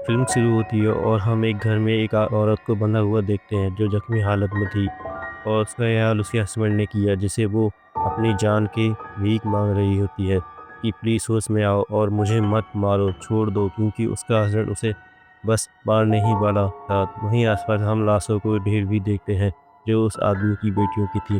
Film शुरू होती है और हम एक घर में एक औरत को बंधा हुआ देखते हैं जो ज़ख्मी हालत में थी और उसका ये हाल उसके हस्बैंड ने किया जिसे वो अपनी जान की भीख माँग रही होती है कि प्लीज़ होश में आओ और मुझे मत मारो, छोड़ दो क्योंकि उसका हस्बैंड उसे बस मारने ही वाला था। वहीं आस-पास हम लाशों को ढेर भी देखते हैं जो उस आदमी की बेटियों की थी।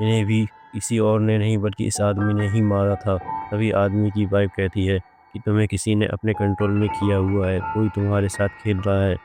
इन्हें भी किसी और ने नहीं बल्कि इस आदमी ने ही मारा था। तभी आदमी की वाइफ़ कहती है कि तुम्हें किसी ने अपने कंट्रोल में किया हुआ है, कोई तुम्हारे साथ खेल रहा है,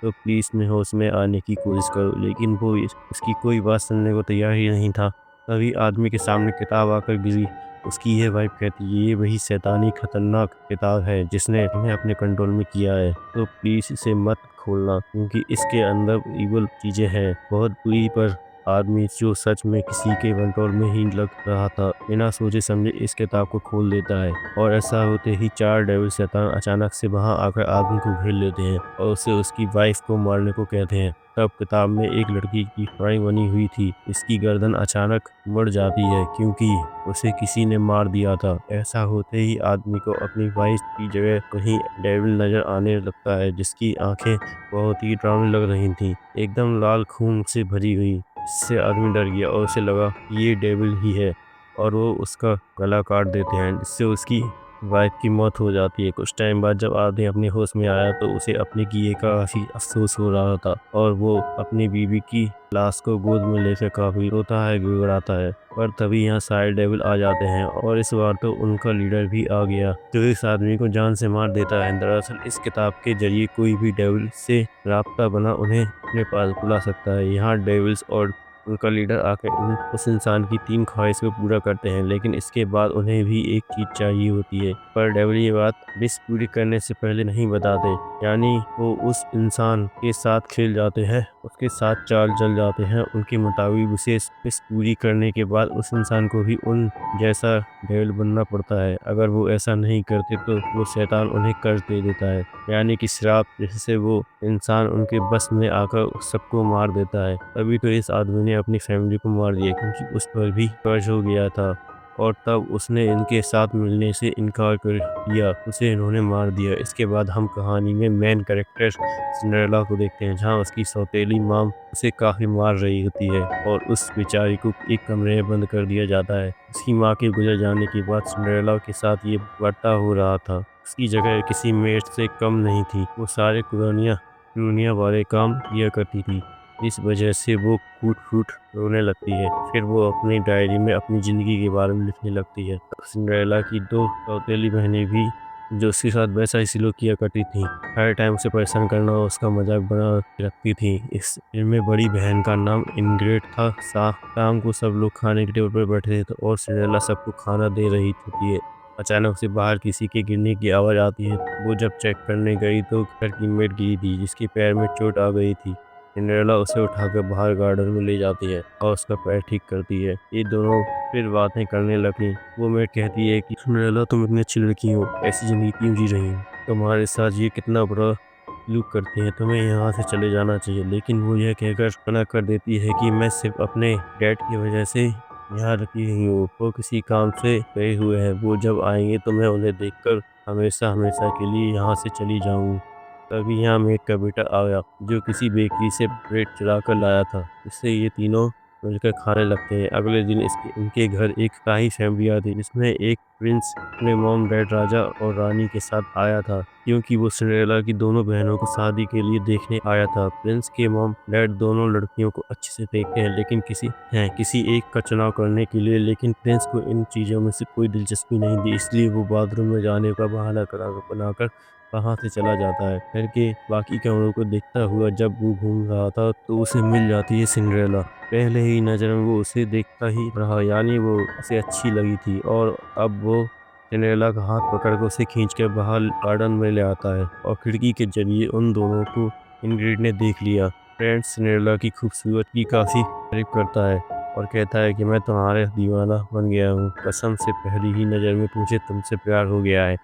तो प्लीज़ में होश में आने की कोशिश करो। लेकिन वो उसकी कोई बात सुनने को तैयार ही नहीं था। तभी आदमी के सामने किताब आकर गिरी। उसकी ये वाइफ़ कहती है ये वही शैतानी खतरनाक किताब है जिसने तुम्हें अपने कंट्रोल में किया है, तो प्लीज़ इसे मत खोलना क्योंकि इसके अंदर इविल चीज़ें हैं, बहुत बुरी। पर आदमी जो सच में किसी के कंट्रोल में ही लग रहा था, बिना सोचे समझे इस किताब को खोल देता है और ऐसा होते ही 4 डेविल शैतान अचानक से वहां आकर आदमी को घेर लेते हैं और उसे उसकी वाइफ को मारने को कहते हैं। तब किताब में एक लड़की की ड्राइंग बनी हुई थी। इसकी गर्दन अचानक मुड़ जाती है क्योंकि उसे किसी ने मार दिया था। ऐसा होते ही आदमी को अपनी वाइफ की जगह कहीं डेविल नजर आने लगता है जिसकी आंखें बहुत ही डरावनी लग रही थीं, एकदम लाल खून से भरी हुई। इससे आदमी डर गया और उसे लगा कि ये डेविल ही है और वो उसका गला काट देते हैं जिससे उसकी वाइफ की मौत हो जाती है। कुछ टाइम बाद जब आदमी अपने होश में आया तो उसे अपने किए का काफ़ी अफ़सोस हो रहा था और वो अपनी बीवी की लाश को गोद में लेकर काफ़ी रोता है, गिड़गिड़ाता है। पर तभी यहाँ सारे डेविल आ जाते हैं और इस बार तो उनका लीडर भी आ गया जो इस आदमी को जान से मार देता है। दरअसल इस किताब के जरिए कोई भी डेविल से राब्ता बना उन्हें अपने पास बुला सकता है। यहाँ डेविल्स और उनका लीडर आकर उस इंसान की 3 ख्वाहिश को पूरा करते हैं, लेकिन इसके बाद उन्हें भी एक चीज़ चाहिए होती है। पर डेविल ये बात विश पूरी करने से पहले नहीं बताते, यानी वो उस इंसान के साथ खेल जाते हैं, उसके साथ चाल चल जाते हैं। उनके मुताबिक विशेष विश पूरी करने के बाद उस इंसान को भी उन जैसा डेविल बनना पड़ता है। अगर वो ऐसा नहीं करते तो वो शैतान उन्हें कर्ज दे देता है, यानी कि श्राप, जिससे वो इंसान उनके बस में आकर उस सबको मार देता है। तभी तो इस आदमी ने अपनी फैमिली को मार दिया क्योंकि उस पर भी कर्ज हो गया था और तब उसने इनके साथ मिलने से इनकार कर दिया, उसे इन्होंने मार दिया। इसके बाद हम कहानी में मेन कैरेक्टर सिंड्रेला को देखते हैं जहाँ उसकी सौतेली माँ उसे काफ़ी मार रही होती है और उस बेचारी को एक कमरे में बंद कर दिया जाता है। उसकी माँ के गुजर जाने के बाद सिंड्रेला के साथ ये बर्ताव हो रहा था। उसकी जगह किसी मेड से कम नहीं थी, वो सारे दुनिया वाले काम किया करती थी। इस वजह से वो फूट-फूट रोने लगती है। फिर वो अपनी डायरी में अपनी ज़िंदगी के बारे में लिखने लगती है। सिंड्रेला की 2 सौतेली बहनें भी जो उसके साथ वैसा ही सलूक किया करती थीं। हर टाइम उसे परेशान करना और उसका मज़ाक बना के रखती थीं। इस इनमें बड़ी बहन का नाम इंग्रिड था। शाम को सब लोग खाने के टेबल पर बैठे थे और सिंड्रेला सबको खाना दे रही होती है। अचानक से बाहर किसी के गिरने की आवाज़ आती है। वो जब चेक करने गई तो घर की मेड गिरी थी जिसके पैर में चोट आ गई थी। सिंड्रेला उसे उठाकर बाहर गार्डन में ले जाती है और उसका पैर ठीक करती है। ये दोनों फिर बातें करने लगी। वो मेड कहती है कि सिंड्रेला तुम इतनी अच्छी लड़की हो, ऐसी ज़िंदगी क्यों जी रही हो? तुम्हारे साथ ये कितना बुरा सलूक करती हैं, तुम्हें यहाँ से चले जाना चाहिए। लेकिन वो यह कहकर मना कर देती है कि मैं सिर्फ़ अपने डैड की वजह से यहाँ रुकी हुई हूँ, वो किसी काम से गए हुए हैं। वो जब आएँगे तो मैं उन्हें देखकर हमेशा-हमेशा के लिए यहाँ से चली जाऊँगी। तभी यहाँ मेड का बेटा आया जो किसी बेकरी से ब्रेड चुरा कर लाया था। इससे ये तीनों मिलकर खाने लगते हैं। अगले दिन उनके घर एक शाही फैमिली आई थी जिसमें एक प्रिंस अपने मॉम डैड राजा और रानी के साथ आया था क्योंकि वो सिंड्रेला की दोनों बहनों को शादी के लिए देखने आया था। प्रिंस के मॉम डैड दोनों लड़कियों को अच्छे से देखते हैं लेकिन किसी एक का चुनाव करने के लिए, लेकिन प्रिंस को इन चीज़ों में से कोई दिलचस्पी नहीं थी, इसलिए वो बाथरूम में जाने का बहाना बनाकर वहाँ से चला जाता है। घर के बाकी कमरों को देखता हुआ जब वो घूम रहा था तो उसे मिल जाती है सिंड्रेला। पहले ही नज़र में वो उसे देखता ही रहा, यानी वो उसे अच्छी लगी थी और अब वो सिंड्रेला का हाथ पकड़कर उसे खींचकर बाहर गार्डन में ले आता है और खिड़की के जरिए उन दोनों को इंग्रिड ने देख लिया। फ्रेंड सिंड्रेला की खूबसूरत की काफ़ी तारीफ करता है और कहता है कि मैं तुम्हारे दीवाना बन गया हूँ। कसम से पहली ही नज़र में मुझे तुमसे प्यार हो गया है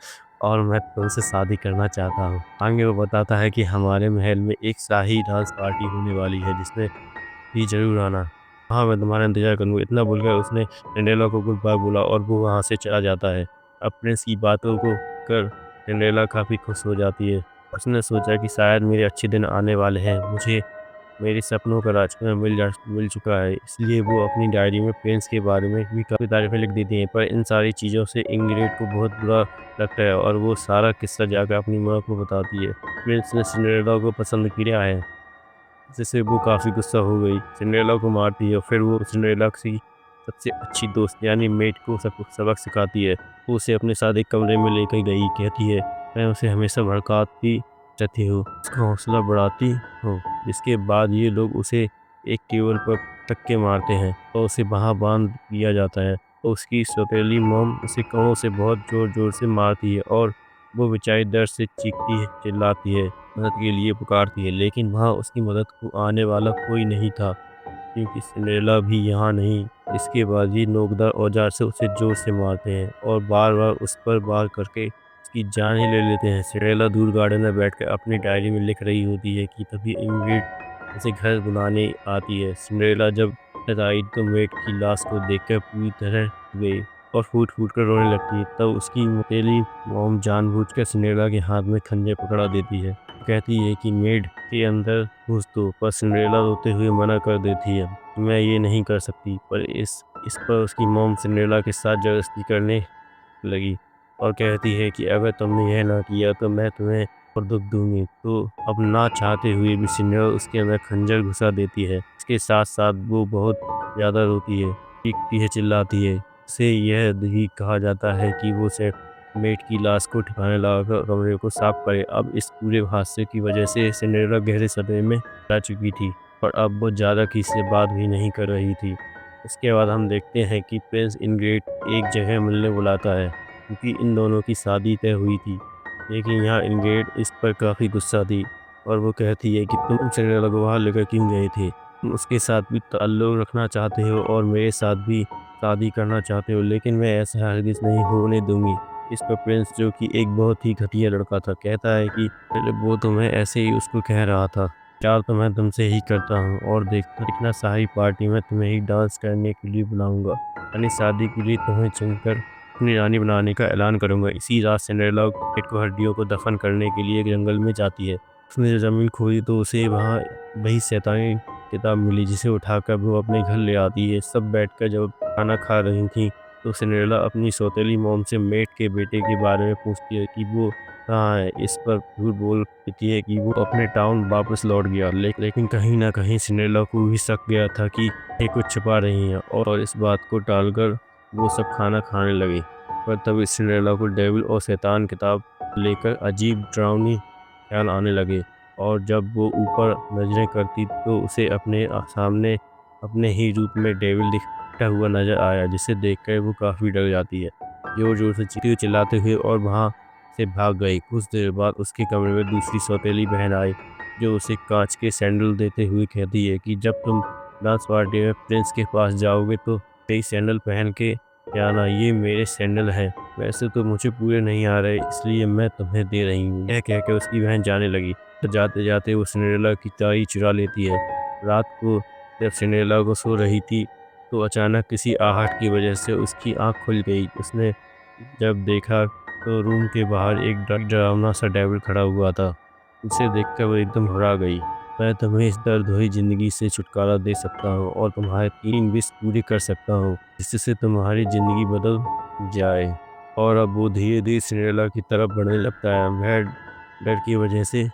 और मैं तुमसे शादी करना चाहता हूँ। आगे वो बताता है कि हमारे महल में एक शाही डांस पार्टी होने वाली है जिसमें भी ज़रूर आना। हाँ, मैं तुम्हारा इंतज़ार करूँगा। इतना बोलकर उसने सिंड्रेला को गुड बाय बोला और वो वहाँ से चला जाता है। अब प्रिंस की बातों को कर सिंड्रेला काफ़ी खुश हो जाती है उसने सोचा कि शायद मेरे अच्छे दिन आने वाले हैं, मुझे मेरे सपनों का राजकुमार मिल चुका है। इसलिए वो अपनी डायरी में प्रिंस के बारे में भी काफ़ी तारीफ़ें लिख देती हैं। पर इन सारी चीज़ों से इंग्रिड को बहुत बुरा लगता है और वो सारा किस्सा जाकर अपनी माँ को बताती है। प्रिंस ने सिंड्रेला को पसंद किया है, जिससे वो काफ़ी गुस्सा हो गई, सिंड्रेला को मारती है और फिर वो सिंड्रेला की सबसे अच्छी दोस्त यानी मेट को सबक सिखाती है। वो उसे अपने साथ एक कमरे में लेकर गई, कहती है, मैं उसे हमेशा भड़काती रहती हूँ, उसका हौसला बढ़ाती हूँ। जिसके बाद ये लोग उसे एक टेबल पर धक्के मारते हैं और उसे वहाँ बांध दिया जाता है। और उसकी सौतेली मॉम उसे कड़ों से बहुत ज़ोर-ज़ोर से मारती है और वो बेचारी दर्द से चीखती है, चिल्लाती है, मदद के लिए पुकारती है, लेकिन वहाँ उसकी मदद को आने वाला कोई नहीं था, क्योंकि सिंड्रेला भी यहाँ नहीं। इसके बाद ये नोकदार औजार से उसे जोर से मारते हैं और बार-बार उस पर वार करके उसकी जान ही ले लेते हैं। सिंड्रेला दूर गार्डन में बैठकर अपनी डायरी में लिख रही होती है कि तभी इंग्रिड उसे घर बुलाने आती है। सिंड्रेला जब घर आई तो मेट की लाश को देखकर पूरी तरह गई और फूट-फूट कर रोने लगती है। तब उसकी मौतेली मॉम जानबूझकर सिंड्रेला के हाथ में खंजर पकड़ा देती है। कहती है कि मेड के अंदर घुस दो, पर सिंड्रेला रोते हुए मना कर देती है, मैं ये नहीं कर सकती। पर इस पर उसकी मॉम सिंड्रेला के साथ ज़बरदस्ती करने लगी और कहती है कि अगर तुमने यह ना किया तो मैं तुम्हें और दुःख दूँगी। तो अब ना चाहते हुए भी सिंड्रेला उसके अंदर खंजर घुसा देती है। इसके साथ-साथ वो बहुत ज़्यादा रोती है, चीखती है, चिल्लाती है। उसे यह भी कहा जाता है कि वो सिर्फ मेट की लाश को ठिकाने लगाकर कमरे को साफ करे। अब इस पूरे हादसे की वजह से सिंड्रेला गहरे सदमे में जा चुकी थी और अब वो ज़्यादा किसी से बात भी नहीं कर रही थी। इसके बाद हम देखते हैं कि प्रिंस इंग्रिड एक जगह मिलने बुलाता है, क्योंकि इन दोनों की शादी तय हुई थी। लेकिन यहाँ इंग्रिड इस पर काफ़ी गुस्सा थी और वो कहती है कि तुम सिंड्रेला को वहाँ लेकर क्यों गए थे? तुम उसके साथ भी ताल्लुक़ रखना चाहते हो और मेरे साथ भी शादी करना चाहते हो, लेकिन मैं ऐसा हरगिज़ नहीं होने दूँगी। इस पर प्रिंस, जो कि एक बहुत ही घटिया लड़का था, कहता है कि अरे वो तो मैं ऐसे ही उसको कह रहा था। प्यार तो मैं तुमसे ही करता हूँ और देखना सारी पार्टी में तुम्हें ही डांस करने के लिए बुलाऊंगा, यानी शादी के लिए तुम्हें चुनकर अपनी रानी बनाने का ऐलान करूंगा। इसी रात सिंड्रेला पेट को हड्डियों को दफन करने के लिए एक जंगल में जाती है। उसने जमीन खोदी तो उसे वहाँ वही शैतानी किताब मिली, जिसे उठाकर वो अपने घर ले आती है। सब बैठकर जब खाना खा रही थी तो सिंड्रेला अपनी सौतेली मॉम से मेट के बेटे के बारे में पूछती है कि वो कहाँ है। इस पर झूठ बोल देती है कि वो अपने टाउन वापस लौट गया, लेकिन कहीं न कहीं सिंड्रेला को भी शक गया था कि ये कुछ छुपा रही हैं और इस बात को टालकर वो सब खाना खाने लगे। पर तभी सिंड्रेला को डेविल और शैतान किताब लेकर अजीब डरावनी ख्याल आने लगे और जब वो ऊपर नज़रें करती तो उसे अपने सामने अपने ही रूप में डेविल दिखता हुआ नज़र आया, जिसे देखकर वो काफ़ी डर जाती है। ज़ोर-ज़ोर से चीखते चिल्लाते हुए और वहाँ से भाग गई। कुछ देर बाद उसके कमरे में दूसरी सौतेली बहन आई, जो उसे कांच के सैंडल देते हुए कहती है कि जब तुम डांस पार्टी में प्रिंस के पास जाओगे तो यही सैंडल पहन के आना, ये मेरे सैंडल हैं। वैसे तो मुझे पूरे नहीं आ रहे, इसलिए मैं तुम्हें दे रही हूँ। यह कहकर उसकी बहन जाने लगी। तो जाते-जाते वो सिंड्रेला की चाबी चुरा लेती है। रात को जब सिंड्रेला को सो रही थी तो अचानक किसी आहट की वजह से उसकी आँख खुल गई। उसने जब देखा तो रूम के बाहर एक डरावना सा डेविल खड़ा हुआ था। उसे देखकर वो एकदम घबरा गई। मैं तुम्हें इस दर्द भरी ज़िंदगी से छुटकारा दे सकता हूँ और तुम्हारे 3 विश पूरे कर सकता हूँ, जिससे तुम्हारी ज़िंदगी बदल जाए। और अब वो धीरे-धीरे सिंड्रेला की तरफ बढ़ने लगता है। वह डर की वजह से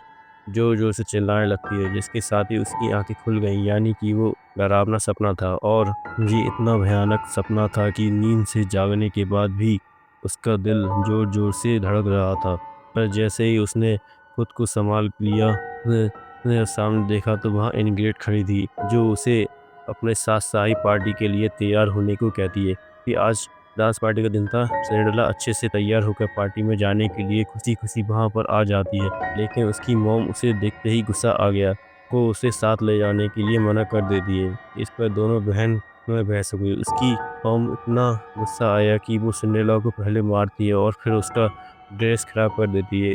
ज़ोर-ज़ोर से चिल्लाने लगती है, जिसके साथ ही उसकी आँखें खुल गईं, यानी कि वो डरावना सपना था और ये इतना भयानक सपना था कि नींद से जागने के बाद भी उसका दिल ज़ोर-ज़ोर से धड़क रहा था। पर जैसे ही उसने खुद को सँभाल लिया, उसने सामने देखा तो वहाँ इंग्रिड खड़ी थी, जो उसे अपने साथ शाही पार्टी के लिए तैयार होने को कहती है कि आज डांस पार्टी का दिन था। सिंड्रेला अच्छे से तैयार होकर पार्टी में जाने के लिए खुशी-खुशी वहाँ पर आ जाती है, लेकिन उसकी मॉम उसे देखते ही गुस्सा आ गया। वो उसे साथ ले जाने के लिए मना कर देती है। इस पर दोनों बहन में बहस हो गई। उसकी मॉम इतना गुस्सा आया कि वो सिंड्रेला को पहले मारती है और फिर उसका ड्रेस खराब कर देती है।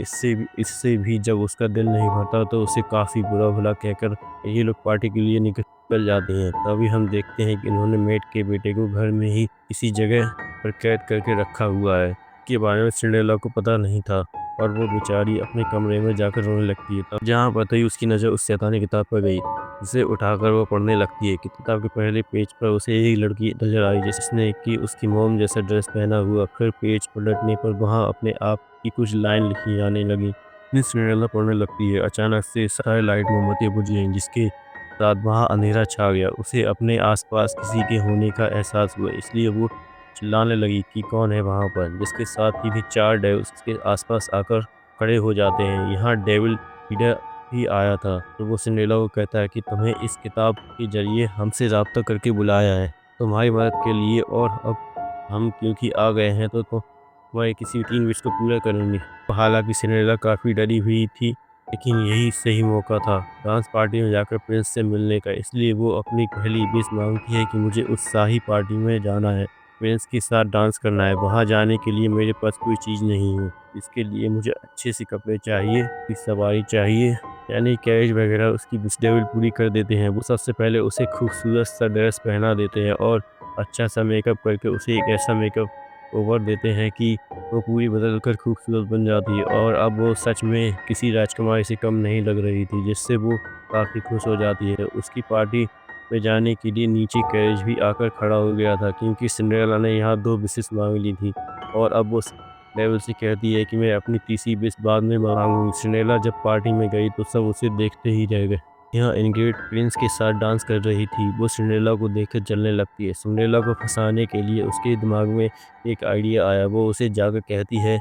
इससे भी जब उसका दिल नहीं भरता तो उसे काफ़ी बुरा-भला कहकर ये लोग पार्टी के लिए निकल जाते हैं। तभी हम देखते हैं कि इन्होंने मेट के बेटे को घर में ही किसी जगह पर कैद करके रखा हुआ है। के बारे में सिंड्रेला को पता नहीं था और वो बेचारी अपने कमरे में जाकर रोने लगती है। तब जहाँ पता ही उसकी नज़र उस शैतानी किताब पर गई, जिसे उठाकर वो पढ़ने लगती है कि किताब के पहले पेज पर उसे एक लड़की नजर आई जिसने कि उसकी मोम जैसा ड्रेस पहना हुआ। फिर पेज पलटने पर वहाँ अपने आप की कुछ लाइन लिखी जाने लगी। सिंड्रेला पढ़ने लगती है। अचानक से सारी लाइट मोमबत्ती बुझ गईं, जिसके साथ वहाँ अंधेरा छा गया। उसे अपने आसपास किसी के होने का एहसास हुआ, इसलिए वो चिल्लाने लगी कि कौन है वहाँ पर। जिसके साथ ही भी 4 डेविल्स उसके आसपास आकर खड़े हो जाते हैं। यहाँ डेविल रीडर भी आया था, तो वो सिंड्रेला को कहता है कि तुम्हें इस किताब के ज़रिए हमसे राब्ता करके बुलाया है, तुम्हारी मदद के लिए, और अब हम क्योंकि आ गए हैं तो तुम्हारे किसी 3 विश को पूरा करेंगे। हालाँकि सिंड्रेला काफ़ी डरी हुई थी, लेकिन यही सही मौका था डांस पार्टी में जाकर प्रिंस से मिलने का। इसलिए वो अपनी पहली विश माँगती है कि मुझे उस शाही पार्टी में जाना है, प्रिंस के साथ डांस करना है। वहाँ जाने के लिए मेरे पास कोई चीज़ नहीं है। इसके लिए मुझे अच्छे से कपड़े चाहिए, एक सवारी चाहिए, यानी कैरेज वगैरह। उसकी विश डेविल पूरी कर देते हैं। वो सबसे पहले उसे खूबसूरत सा ड्रेस पहना देते हैं और अच्छा सा मेकअप करके उसे एक ऐसा मेकअप ओवर देते हैं कि वो पूरी बदल कर खूबसूरत बन जाती है, और अब वो सच में किसी राजकुमारी से कम नहीं लग रही थी, जिससे वो काफ़ी खुश हो जाती है। उसकी पार्टी में जाने के लिए नीचे कैरेज भी आकर खड़ा हो गया था, क्योंकि सिंड्रेला ने यहाँ 2 विशेष मांग ली थी, और अब वो डेविल से कहती है कि मैं अपनी तीसरी विश बाद में मांगूंगी। सिंड्रेला जब पार्टी में गई तो सब उसे देखते ही रह गए। यहाँ इंग्रिड प्रिंस के साथ डांस कर रही थी। वो सिंड्रेला को देखकर जलने लगती है। सिंड्रेला को फंसाने के लिए उसके दिमाग में एक आइडिया आया। वो उसे जाकर कहती है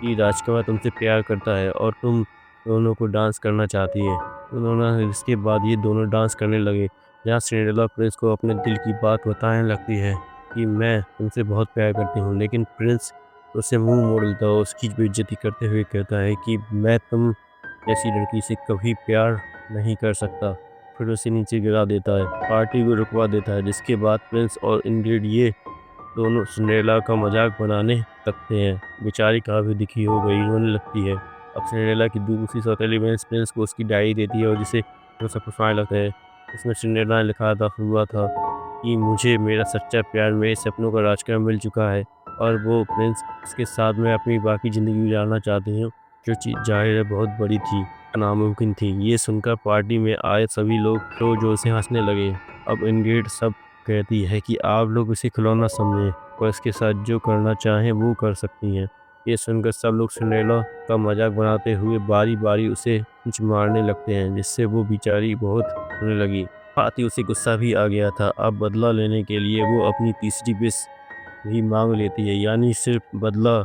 कि राजकुमार तुमसे प्यार करता है और तुम दोनों को डांस करना चाहती है। उन्होंने इसके बाद ये दोनों डांस करने लगे। जहाँ सिंड्रेला प्रिंस को अपने दिल की बात बताने लगती है कि मैं तुमसे बहुत प्यार करती हूँ, लेकिन प्रिंस उससे मुंह मोड़ लेता है और उसकी बेइज्जती करते हुए कहता है कि मैं तुम जैसी लड़की से कभी प्यार नहीं कर सकता। फिर उसे नीचे गिरा देता है, पार्टी को रुकवा देता है। जिसके बाद प्रिंस और इंग्रिड ये दोनों सिंड्रेला का मजाक बनाने लगते हैं। बेचारी काफ़ी दुखी हो गई, रोने लगती है। अब सिंड्रेला की दूसरी सौतेली बहन प्रिंस को उसकी डायरी देती है, और जिसे वो सब पढ़ने लगता है। इसमें सिंड्रेला ने लिखा था हुआ था कि मुझे मेरा सच्चा प्यार, मेरे सपनों का राजकुमार मिल चुका है, और वो प्रिंस के साथ मैं अपनी बाकी ज़िंदगी गुजारना चाहती हूँ, जो चीज़ ज़ाहिर है बहुत बड़ी थी, नामुमकिन थी। ये सुनकर पार्टी में आए सभी लोग जोर-जोर से हँसने लगे। अब इंग्रिड सब कहती है कि आप लोग इसे खिलौना समझें, और इसके साथ जो करना चाहें वो कर सकती हैं। ये सुनकर सब लोग सिंड्रेला का मजाक बनाते हुए बारी-बारी उसे कुछ मारने लगते हैं, जिससे वो बेचारी बहुत रोने लगी। साथ ही उसे गुस्सा भी आ गया था। अब बदला लेने के लिए वो अपनी तीसरी विश भी मांग लेती है, यानी सिर्फ बदला,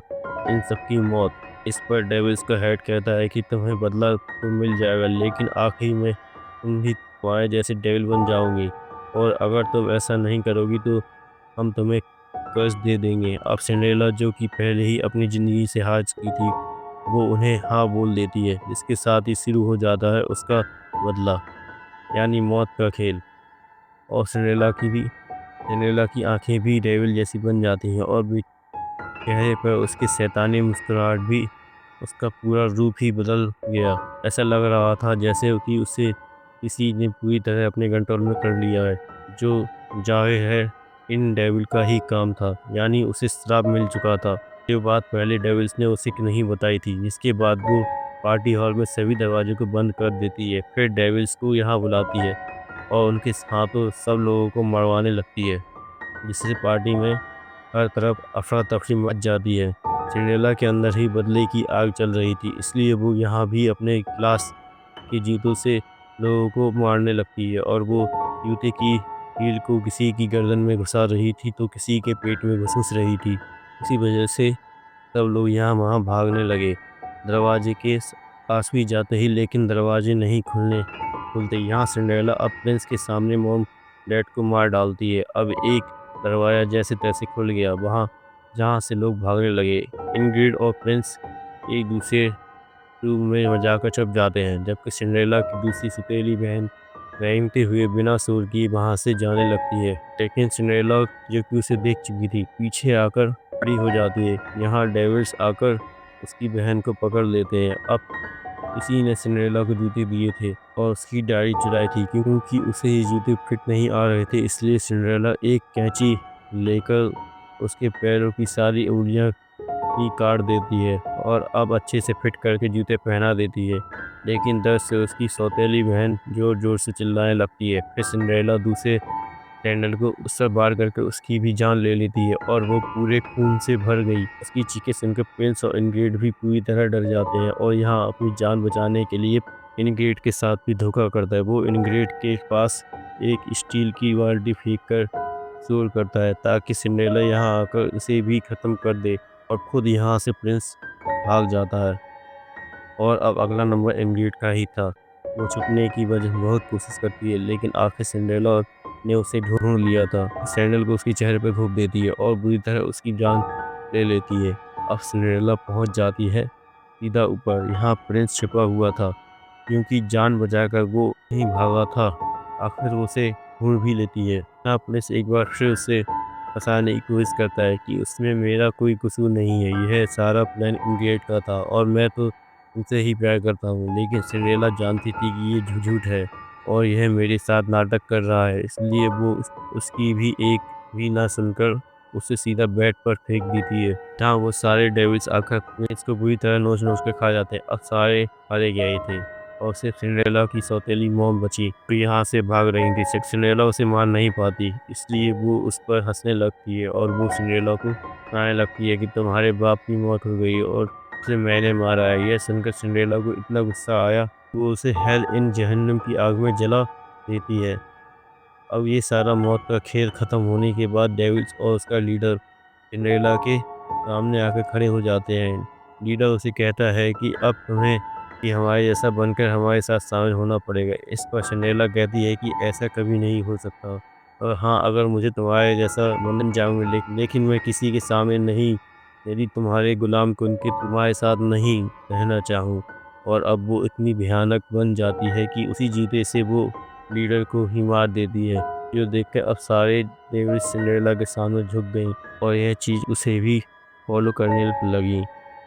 इन सबकी मौत। इस पर डेविल्स का हेड कहता है कि तुम्हें बदला तो मिल जाएगा, लेकिन आखिर में तुम भी तुम्हारे जैसे डेविल बन जाओगे, और अगर तुम ऐसा नहीं करोगी तो हम तुम्हें कर्ज दे देंगे। अब सिंड्रेला, जो कि पहले ही अपनी ज़िंदगी से हार चुकी थी, वो उन्हें हाँ बोल देती है, जिसके साथ ही शुरू हो जाता है उसका बदला, यानी मौत का खेल। और सिंड्रेला की आंखें भी डेविल जैसी बन जाती हैं, और भी चेहरे पर उसकी शैतानी मुस्कुराहट भी, उसका पूरा रूप ही बदल गया। ऐसा लग रहा था जैसे कि उसे किसी ने पूरी तरह अपने कंट्रोल में कर लिया है, जो ज़ाहिर है इन डेविल का ही काम था, यानी उसे श्राप मिल चुका था। ये बात पहले डेविल्स ने उसे नहीं बताई थी, जिसके बाद वो पार्टी हॉल में सभी दरवाजों को बंद कर देती है। फिर डेविल्स को यहाँ बुलाती है और उनके हाथों सब लोगों को मरवाने लगती है, जिससे पार्टी में हर तरफ अफरा-तफरी मच जाती है। सिंड्रेला के अंदर ही बदले की आग चल रही थी, इसलिए वो यहाँ भी अपने क्लास के जूतों से लोगों को मारने लगती है, और वो जूते की हील को किसी की गर्दन में घुसा रही थी तो किसी के पेट में घुस रही थी। इसी वजह से सब लोग यहाँ-वहाँ भागने लगे। दरवाजे के पास भी जाते ही, लेकिन दरवाजे नहीं खुलते। यहाँ सिंड्रेला अब प्रिंस के सामने मॉम डैड को मार डालती है। अब एक दरवाज़ा जैसे-तैसे खुल गया, वहाँ जहाँ से लोग भागने लगे। इंग्रिड और प्रिंस एक दूसरे रूम में जाकर छुप जाते हैं, जबकि सिंड्रेला की दूसरी सौतेली बहन रेंगते हुए बिना शोर किए वहाँ से जाने लगती है। लेकिन सिंड्रेला, जो कि उसे देख चुकी थी, पीछे आकर खड़ी हो जाती है। यहाँ डेविल्स आकर उसकी बहन को पकड़ लेते हैं। अब किसी ने सिंड्रेला को जूते दिए थे और उसकी डायरी चुराई थी, क्योंकि उसे ये जूते फिट नहीं आ रहे थे। इसलिए सिंड्रेला एक कैंची लेकर उसके पैरों की सारी उंगलियां ही काट देती है, और अब अच्छे से फिट करके जूते पहना देती है। लेकिन दर्द से उसकी सौतेली बहन ज़ोर-ज़ोर से चिल्लाने लगती है। फिर सिंड्रेला दूसरे सैंडल को उस पर वार करके उसकी भी जान ले लेती है और वो पूरे खून से भर गई। उसकी चीखें सुनकर प्रिंस और इंग्रिड भी पूरी तरह डर जाते हैं और यहाँ अपनी जान बचाने के लिए इंग्रिड के साथ भी धोखा करता है। वो इंग्रिड के पास एक स्टील की बाल्टी फेंक कर शोर करता है ताकि सिंड्रेला यहाँ आकर उसे भी ख़त्म कर दे और खुद यहाँ से प्रिंस भाग जाता है। और अब अगला नंबर इंग्रिड का ही था। वो छुपने की वजह बहुत कोशिश करती है लेकिन आखिर सिंड्रेला ने उसे ढूंढ लिया था। सैंडल को उसके चेहरे पर थूक देती है और बुरी तरह उसकी जान ले लेती है। अब सिंड्रेला पहुंच जाती है सीधा ऊपर। यहाँ प्रिंस छिपा हुआ था क्योंकि जान बचाकर वो नहीं भागा था। आखिर वो उसे ढूंढ भी लेती है। यहाँ प्रिंस एक बार फिर उसे फंसाने की कोशिश करता है कि उसमें मेरा कोई कसूर नहीं है, यह सारा प्लान इंग्रिड का था और मैं तो उनसे ही प्यार करता हूँ। लेकिन सिंड्रेला जानती थी कि ये झूठ है और यह मेरे साथ नाटक कर रहा है, इसलिए वो उसकी भी एक भी ना सुनकर उसे सीधा बेड पर फेंक देती है। जहाँ वो सारे डेविल्स आकर प्रिंस को बुरी तरह नोच-नोच कर खा जाते हैं। अब सारे मारे गए थे और सिर्फ सिंड्रेला की सौतेली मॉम बची, तो यहाँ से भाग रही थी। सिंड्रेला उसे मार नहीं पाती, इसलिए वो उस पर हंसने लगती है और वो सिंड्रेला को सुनाने लगती है कि तुम्हारे बाप की मौत हो गई और उसे मैंने मारा है। यह सुनकर सिंड्रेला को इतना गुस्सा आया वो उसे हेल इन जहन्नम की आग में जला देती है। अब ये सारा मौत का खेल खत्म होने के बाद डेविल्स और उसका लीडर सिंड्रेला के सामने आकर खड़े हो जाते हैं। लीडर उसे कहता है कि अब तुम्हें कि हमारे जैसा बनकर हमारे साथ शामिल होना पड़ेगा। इस पर सिंड्रेला कहती है कि ऐसा कभी नहीं हो सकता और हाँ, अगर मुझे तुम्हारे जैसा बन जाऊंगा लेकिन मैं किसी के सामने नहीं, यदि तुम्हारे गुलाम को उनके तुम्हारे साथ नहीं रहना चाहूँ। और अब वो इतनी भयानक बन जाती है कि उसी जूते से वो लीडर को ही मार देती है, जो देखकर अब सारे डेविल्स सिंड्रेला के सामने झुक गईं और यह चीज़ उसे भी फॉलो करने लगी।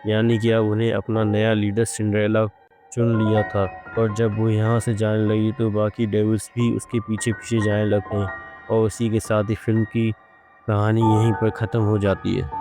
यानी कि अब उन्हें अपना नया लीडर सिंड्रेला चुन लिया था और जब वो यहाँ से जाने लगी तो बाकी डेविल्स भी उसके पीछे-पीछे जाने लगते हैं और उसी के साथ ही फ़िल्म की कहानी यहीं पर ख़त्म हो जाती है।